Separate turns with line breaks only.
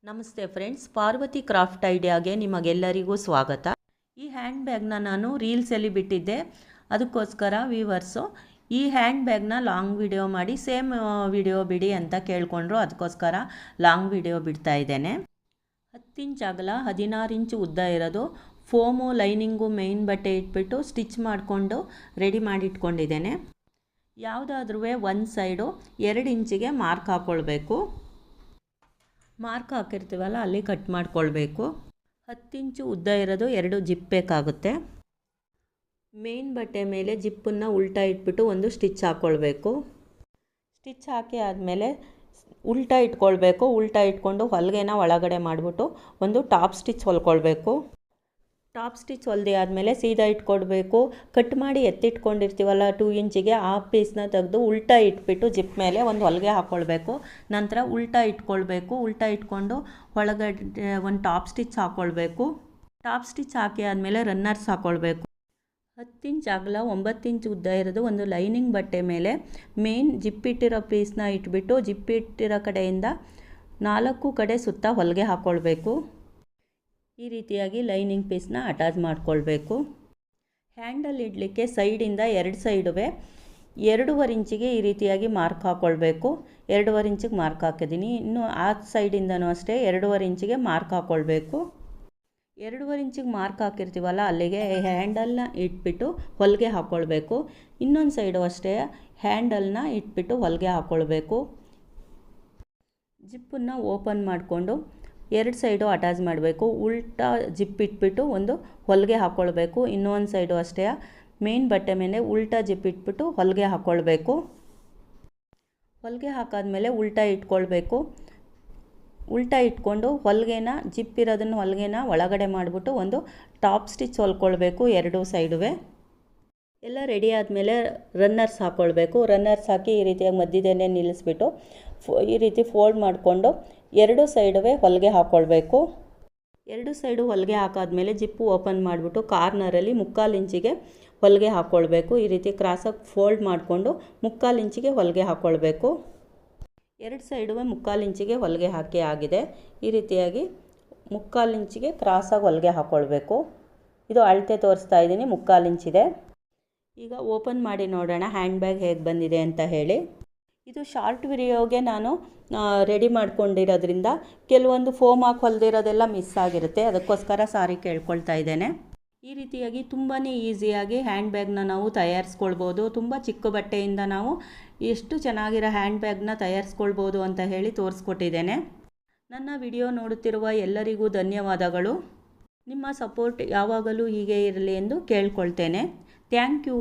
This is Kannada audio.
ನಮಸ್ತೆ ಫ್ರೆಂಡ್ಸ್, ಪಾರ್ವತಿ ಕ್ರಾಫ್ಟ್ ಐಡಿಯಾಗೆ ನಿಮಗೆಲ್ಲರಿಗೂ ಸ್ವಾಗತ. ಈ ಹ್ಯಾಂಡ್ ಬ್ಯಾಗ್ನ ನಾನು ರೀಲ್ಸಲ್ಲಿ ಬಿಟ್ಟಿದ್ದೆ, ಅದಕ್ಕೋಸ್ಕರ ವ್ಯೂವರ್ಸು ಈ ಹ್ಯಾಂಡ್ ಬ್ಯಾಗ್ನ ಲಾಂಗ್ ವಿಡಿಯೋ ಮಾಡಿ ಸೇಮ್ ವಿಡಿಯೋ ಬಿಡಿ ಅಂತ ಕೇಳಿಕೊಂಡ್ರು. ಅದಕ್ಕೋಸ್ಕರ ಲಾಂಗ್ ವಿಡಿಯೋ ಬಿಡ್ತಾ ಇದ್ದೇನೆ. 10 ಇಂಚ್ ಅಗಲ 16 ಇಂಚು ಉದ್ದ ಇರೋದು ಫೋಮು ಲೈನಿಂಗು ಮೇನ್ ಬಟ್ಟೆ ಇಟ್ಬಿಟ್ಟು ಸ್ಟಿಚ್ ಮಾಡಿಕೊಂಡು ರೆಡಿ ಮಾಡಿ ಇಟ್ಕೊಂಡಿದ್ದೇನೆ. ಯಾವುದಾದ್ರೂ ಒಂದು ಸೈಡು 2 ಇಂಚಿಗೆ ಮಾರ್ಕ್ ಹಾಕ್ಕೊಳ್ಬೇಕು. ಮಾರ್ಕ್ ಹಾಕಿರ್ತೀವಲ್ಲ ಅಲ್ಲಿ ಕಟ್ ಮಾಡ್ಕೊಳ್ಬೇಕು. 10 ಇಂಚು ಉದ್ದ ಇರೋದು 2 ಜಿಪ್ ಬೇಕಾಗುತ್ತೆ. ಮೇನ್ ಬಟ್ಟೆ ಮೇಲೆ ಜಿಪ್ಪನ್ನು ಉಲ್ಟಾ ಇಟ್ಬಿಟ್ಟು ಒಂದು ಸ್ಟಿಚ್ ಹಾಕ್ಕೊಳ್ಬೇಕು. ಸ್ಟಿಚ್ ಹಾಕಿ ಆದಮೇಲೆ ಉಲ್ಟಾ ಇಟ್ಕೊಳ್ಬೇಕು. ಉಲ್ಟಾ ಇಟ್ಕೊಂಡು ಹೊಲಿಗೆನ ಒಳಗಡೆ ಮಾಡಿಬಿಟ್ಟು ಒಂದು ಟಾಪ್ ಸ್ಟಿಚ್ ಹೊಲ್ಕೊಳ್ಬೇಕು. ಟಾಪ್ ಸ್ಟಿಚ್ ಹೊಲ್ದಿ ಆದಮೇಲೆ ಸೀದಾ ಇಟ್ಕೊಳ್ಬೇಕು. ಕಟ್ ಮಾಡಿ ಎತ್ತಿಟ್ಕೊಂಡಿರ್ತೀವಲ್ಲ 2 ಇಂಚಿಗೆ ಆ ಪೀಸ್ನ ತೆಗೆದು ಉಲ್ಟಾ ಇಟ್ಬಿಟ್ಟು ಜಿಪ್ ಮೇಲೆ ಒಂದು ಹೊಲಿಗೆ ಹಾಕ್ಕೊಳ್ಬೇಕು. ನಂತರ ಉಲ್ಟಾ ಇಟ್ಕೊಳ್ಬೇಕು. ಉಲ್ಟಾ ಇಟ್ಕೊಂಡು ಒಳಗಡೆ ಒಂದು ಟಾಪ್ ಸ್ಟಿಚ್ ಹಾಕ್ಕೊಳ್ಬೇಕು. ಟಾಪ್ ಸ್ಟಿಚ್ ಹಾಕಿ ಆದಮೇಲೆ ರನ್ನರ್ಸ್ ಹಾಕ್ಕೊಳ್ಬೇಕು. 10 ಇಂಚ್ ಅಗಲ 9 ಇಂಚ್ ಉದ್ದ ಇರೋದು ಒಂದು ಲೈನಿಂಗ್ ಬಟ್ಟೆ ಮೇಲೆ ಮೇನ್ ಜಿಪ್ಪಿಟ್ಟಿರೋ ಪೀಸ್ನ ಇಟ್ಬಿಟ್ಟು ಜಿಪ್ಪಿಟ್ಟಿರೋ ಕಡೆಯಿಂದ 4 ಕಡೆ ಸುತ್ತ ಹೊಲಿಗೆ ಹಾಕ್ಕೊಳ್ಬೇಕು. ಈ ರೀತಿಯಾಗಿ ಲೈನಿಂಗ್ ಪೀಸ್ನ ಅಟ್ಯಾಚ್ ಮಾಡ್ಕೊಳ್ಬೇಕು. ಹ್ಯಾಂಡಲ್ ಇಡಲಿಕ್ಕೆ ಸೈಡಿಂದ 2 ಸೈಡುವೆ 2.5 ಇಂಚಿಗೆ ಈ ರೀತಿಯಾಗಿ ಮಾರ್ಕ್ ಹಾಕ್ಕೊಳ್ಬೇಕು. 2.5 ಇಂಚಿಗೆ ಮಾರ್ಕ್ ಹಾಕಿದ್ದೀನಿ. ಇನ್ನು ಆ ಸೈಡಿಂದನೂ ಅಷ್ಟೇ 2.5 ಇಂಚಿಗೆ ಮಾರ್ಕ್ ಹಾಕ್ಕೊಳ್ಬೇಕು. 2.5 ಇಂಚಿಗೆ ಮಾರ್ಕ್ ಹಾಕಿರ್ತೀವಲ್ಲ ಅಲ್ಲಿಗೆ ಹ್ಯಾಂಡಲ್ನ ಇಟ್ಬಿಟ್ಟು ಹೊಲಿಗೆ ಹಾಕ್ಕೊಳ್ಬೇಕು. ಇನ್ನೊಂದು ಸೈಡು ಅಷ್ಟೇ ಹ್ಯಾಂಡಲ್ನ ಇಟ್ಬಿಟ್ಟು ಹೊಲಿಗೆ ಹಾಕ್ಕೊಳ್ಬೇಕು. ಜಿಪ್ಪನ್ನು ಓಪನ್ ಮಾಡಿಕೊಂಡು 2 ಸೈಡು ಅಟ್ಯಾಚ್ ಮಾಡಬೇಕು. ಉಲ್ಟಾ ಜಿಪ್ ಇಟ್ಬಿಟ್ಟು ಒಂದು ಹೊಲಿಗೆ ಹಾಕ್ಕೊಳ್ಬೇಕು. ಇನ್ನೊಂದು ಸೈಡು ಅಷ್ಟೇ ಮೇನ್ ಬಟ್ಟೆ ಮೇಲೆ ಉಲ್ಟಾ ಜಿಪ್ ಇಟ್ಬಿಟ್ಟು ಹೊಲಿಗೆ ಹಾಕ್ಕೊಳ್ಬೇಕು. ಹೊಲಿಗೆ ಹಾಕಾದ್ಮೇಲೆ ಉಲ್ಟಾ ಇಟ್ಕೊಳ್ಬೇಕು. ಉಲ್ಟಾ ಇಟ್ಕೊಂಡು ಹೊಲಿಗೆನ ಜಿಪ್ ಇರೋದನ್ನು ಹೊಲಿಗೆನ ಒಳಗಡೆ ಮಾಡಿಬಿಟ್ಟು ಒಂದು ಟಾಪ್ ಸ್ಟಿಚ್ ಹೊಲ್ಕೊಳ್ಬೇಕು 2 ಸೈಡುವೆ. ಎಲ್ಲ ರೆಡಿ ಆದಮೇಲೆ ರನ್ನರ್ಸ್ ಹಾಕ್ಕೊಳ್ಬೇಕು. ರನ್ನರ್ಸ್ ಹಾಕಿ ಈ ರೀತಿಯಾಗಿ ಮಧ್ಯದಲ್ಲೇ ನಿಲ್ಲಿಸ್ಬಿಟ್ಟು ಈ ರೀತಿ ಫೋಲ್ಡ್ ಮಾಡಿಕೊಂಡು 2 ಸೈಡುವೆ ಹೊಲಿಗೆ ಹಾಕ್ಕೊಳ್ಬೇಕು. 2 ಸೈಡು ಹೊಲಿಗೆ ಹಾಕಾದ್ಮೇಲೆ ಜಿಪ್ಪು ಓಪನ್ ಮಾಡಿಬಿಟ್ಟು ಕಾರ್ನರಲ್ಲಿ 3/4 ಇಂಚಿಗೆ ಹೊಲಿಗೆ ಹಾಕ್ಕೊಳ್ಬೇಕು. ಈ ರೀತಿ ಕ್ರಾಸಾಗಿ ಫೋಲ್ಡ್ ಮಾಡಿಕೊಂಡು 3/4 ಇಂಚಿಗೆ ಹೊಲಿಗೆ ಹಾಕ್ಕೊಳ್ಬೇಕು. 2 ಸೈಡುವೆ 3/4 ಇಂಚಿಗೆ ಹೊಲಿಗೆ ಹಾಕಿ ಆಗಿದೆ. ಈ ರೀತಿಯಾಗಿ 3/4 ಇಂಚಿಗೆ ಕ್ರಾಸಾಗಿ ಹೊಲಿಗೆ ಹಾಕ್ಕೊಳ್ಬೇಕು. ಇದು ಅಳತೆ ತೋರಿಸ್ತಾ ಇದ್ದೀನಿ, 3/4 ಇಂಚಿದೆ. ಈಗ ಓಪನ್ ಮಾಡಿ ನೋಡೋಣ ಹ್ಯಾಂಡ್ ಬ್ಯಾಗ್ ಹೇಗೆ ಬಂದಿದೆ ಅಂತ ಹೇಳಿ. ಇದು ಶಾರ್ಟ್ ವಿಡಿಯೋಗೆ ನಾನು ರೆಡಿ ಮಾಡ್ಕೊಂಡಿರೋದ್ರಿಂದ ಕೆಲವೊಂದು ಫೋಮ್ ಹಾಕಿ ಹೊಲಿದಿರೋದೆಲ್ಲ ಮಿಸ್ ಆಗಿರುತ್ತೆ. ಅದಕ್ಕೋಸ್ಕರ ಸಾರಿ ಕೇಳ್ಕೊಳ್ತಾ ಇದ್ದೇನೆ. ಈ ರೀತಿಯಾಗಿ ತುಂಬಾ ಈಸಿಯಾಗಿ ಹ್ಯಾಂಡ್ ಬ್ಯಾಗ್ನ ನಾವು ತಯಾರಿಸ್ಕೊಳ್ಬೋದು. ತುಂಬ ಚಿಕ್ಕ ಬಟ್ಟೆಯಿಂದ ನಾವು ಎಷ್ಟು ಚೆನ್ನಾಗಿರೋ ಹ್ಯಾಂಡ್ ಬ್ಯಾಗ್ನ ತಯಾರಿಸ್ಕೊಳ್ಬೋದು ಅಂತ ಹೇಳಿ ತೋರಿಸ್ಕೊಟ್ಟಿದ್ದೇನೆ. ನನ್ನ ವಿಡಿಯೋ ನೋಡುತ್ತಿರುವ ಎಲ್ಲರಿಗೂ ಧನ್ಯವಾದಗಳು. ನಿಮ್ಮ ಸಪೋರ್ಟ್ ಯಾವಾಗಲೂ ಹೀಗೆ ಇರಲಿ ಎಂದು ಕೇಳ್ಕೊಳ್ತೇನೆ. Thank you.